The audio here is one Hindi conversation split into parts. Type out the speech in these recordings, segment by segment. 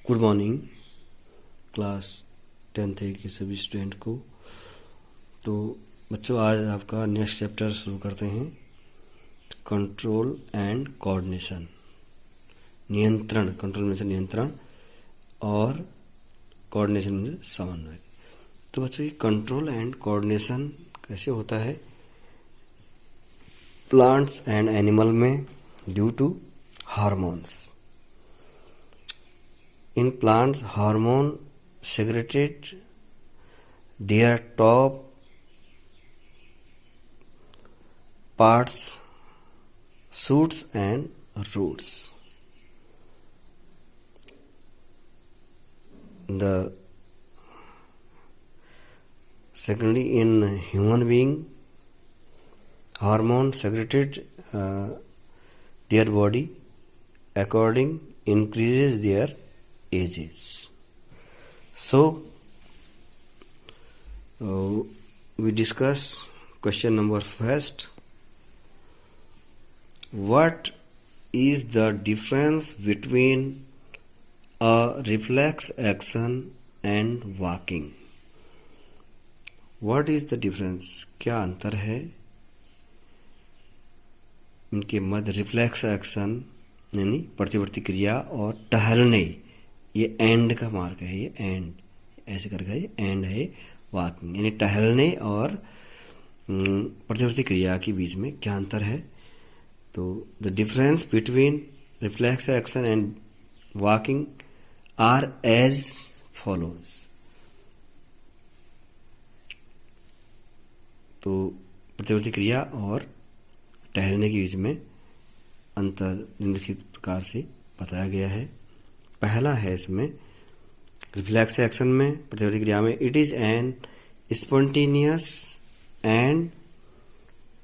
गुड मॉर्निंग क्लास 10th के सभी स्टूडेंट को। तो बच्चों, आज आपका नेक्स्ट चैप्टर शुरू करते हैं। कंट्रोल एंड कोऑर्डिनेशन, नियंत्रण। कंट्रोल में से नियंत्रण और कोऑर्डिनेशन में से समन्वय। तो बच्चों, ये कंट्रोल एंड कोऑर्डिनेशन कैसे होता है प्लांट्स एंड एनिमल में? Due to hormones. In plants, hormone secreted their top parts, shoots and roots. The secondly, in human being, hormone secreted their body according increases their ages. So we discuss question number first. What is the difference between a reflex action and walking? What is the difference? क्या अंतर है इनके मध्य? रिफ्लेक्स एक्शन यानी प्रतिवर्ती क्रिया और टहलने, ये एंड का मार्क है, ये एंड ऐसे करके ये एंड है। वॉकिंग यानी टहलने और प्रतिवर्ती क्रिया के बीच में क्या अंतर है? तो the difference between reflex action and walking are as follows. तो प्रतिवर्ती क्रिया और टहलने के बीच में अंतर निम्नलिखित प्रकार से बताया गया है। पहला है इसमें रिफ्लेक्स एक्शन में, प्रतिवर्ती क्रिया में, it is an spontaneous and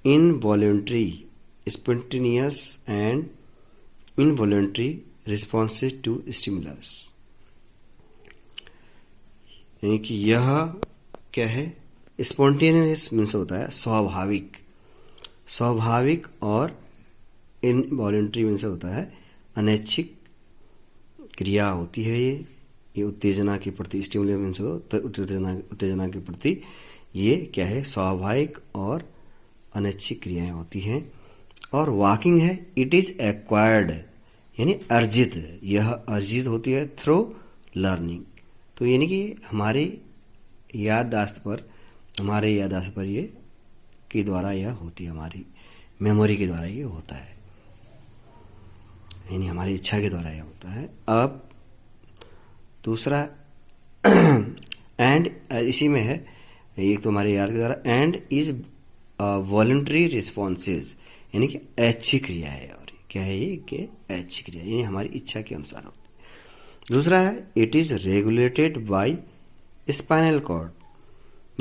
involuntary responses to stimulus. यानी कि यह क्या है? स्पॉन्टेनियस मीन्स होता है स्वाभाविक और इनवॉलंटरी मीन्स होता है अनैच्छिक क्रिया होती है। ये उत्तेजना के प्रति, स्टिमुलेशन उत्तेजना के प्रति ये क्या है? स्वाभाविक और अनैच्छिक क्रियाएं होती हैं। और वॉकिंग है, इट इज एक्वायर्ड यानी अर्जित। यह अर्जित होती है थ्रू लर्निंग। तो यानी कि हमारे याददाश्त पर ये के द्वारा यह होती है, हमारी मेमोरी के द्वारा ये होता है, यानी हमारी इच्छा के द्वारा यह होता है। अब दूसरा एंड इसी में है, एक तो हमारे याद के द्वारा, एंड इज वॉलंटरी रिस्पॉन्सेज यानी कि ऐच्छिक क्रिया है। और क्या है ये? कि ऐच्छिक क्रिया यानी हमारी इच्छा के अनुसार होती है। दूसरा है it is regulated by spinal cord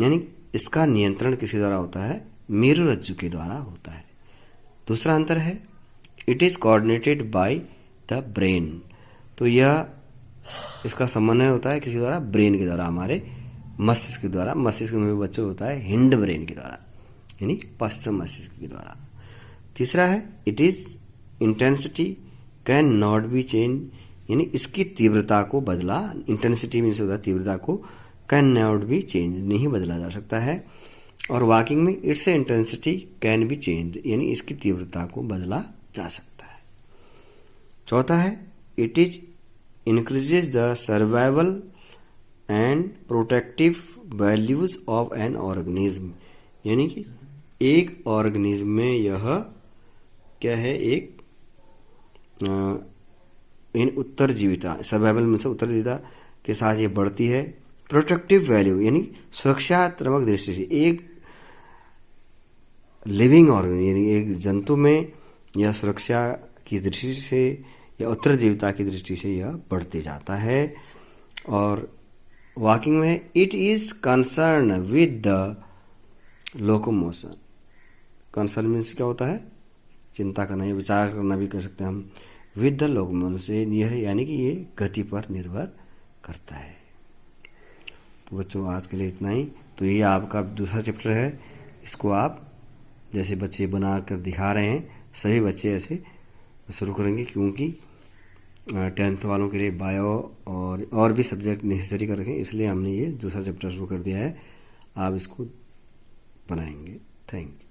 यानी इसका नियंत्रण किसके द्वारा होता है? मेरुरज्जु के द्वारा होता है। दूसरा अंतर है it is coordinated by the brain. तो यह इसका समन्वय होता है किसके द्वारा? ब्रेन के द्वारा, हमारे मस्तिष्क के द्वारा। मस्तिष्क में बच्चों होता है हिंड ब्रेन के द्वारा यानी पश्चिम मस्तिष्क के द्वारा। तीसरा है it is intensity can not be change यानी इसकी तीव्रता को बदला, इंटेंसिटी मीन्स होता है तीव्रता को, कैन नॉट बी चेंज नहीं बदला जा सकता है। और वॉकिंग में it's intensity can be change यानी इसकी तीव्रता को बदला जा सकता है। चौथा है it is increases the survival and protective values of an organism यानी कि एक ऑर्गेनिज्म में यह क्या है? एक उत्तरजीविता, सर्वाइवल में से उत्तरजीविता के साथ ये बढ़ती है। प्रोटेक्टिव वैल्यू यानी सुरक्षात्मक दृष्टि से, एक लिविंग ऑर्गेनिज्म यानी एक जंतु में यह सुरक्षा की दृष्टि से या उत्तरजीविता की दृष्टि से यह बढ़ते जाता है। और वॉकिंग में it is concern with the locomotion. Concern means क्या होता है? चिंता करना या विचार करना भी कर सकते हैं हम। विद द लोकोमोशन यह यानी कि ये गति पर निर्भर करता है। तो बच्चों, आज के लिए इतना ही। तो ये आपका दूसरा चैप्टर है, इसको आप जैसे बच्चे बना कर दिखा रहे हैं, सभी बच्चे ऐसे शुरू करेंगे, क्योंकि 10th वालों के लिए बायो और भी सब्जेक्ट नेसेसरी कर रखे, इसलिए हमने ये दूसरा चैप्टर शुरू कर दिया है। आप इसको बनाएंगे। Thank you.